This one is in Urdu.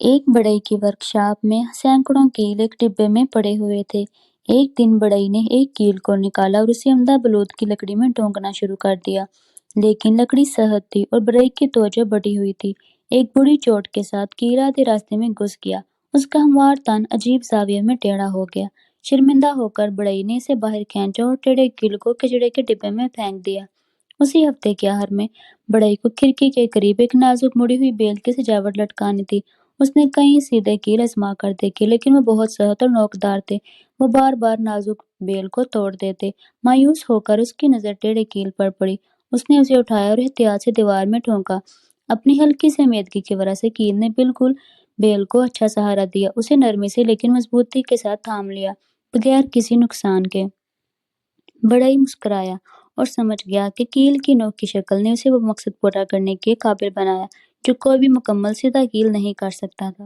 ایک بڑئی کی ورکشاپ میں سینکڑوں کیل ایک ڈبے میں پڑے ہوئے تھے۔ ایک دن بڑئی نے ایک کیل کو نکالا اور اسے عمدہ بلوط کی لکڑی میں ڈونکنا شروع کر دیا، لیکن لکڑی سخت تھی اور بڑئی کی توجہ بڑھی ہوئی تھی۔ ایک بڑی چوٹ کے ساتھ کیل آدھے راستے میں گھس گیا۔ اس کا ہموار تن عجیب زاویے میں ٹیڑھا ہو گیا۔ شرمندہ ہو کر بڑئی نے اسے باہر کھینچا اور ٹیڑھے کیل کو کچرے کے ڈبے میں پھینک دیا۔ اسی ہفتے کے آخر میں بڑئی کو کھڑکی کے قریب ایک نازک مڑی ہوئی بیل کی سجاوٹ لٹکانی تھی۔ اس نے کئی سیدھے کیل آزما کر دیکھے، لیکن وہ بہت سخت اور نوکدار تھے۔ وہ بار بار نازک بیل کو توڑ دیتے۔ مایوس ہو کر اس کی نظر ٹیڑھے کیل پر پڑی۔ اس نے اسے اٹھایا اور احتیاط سے دیوار میں ٹھونکا۔ اپنی ہلکی سی عمیدگی کی وجہ سے کیل نے بالکل بیل کو اچھا سہارا دیا، اسے نرمی سے لیکن مضبوطی کے ساتھ تھام لیا، بغیر کسی نقصان کے۔ بڑئی مسکرایا اور سمجھ گیا کہ کیل کی نوک کی شکل نے اسے وہ مقصد پورا کرنے کے قابل بنایا جو کوئی بھی مکمل سیدھا کیل نہیں کر سکتا تھا۔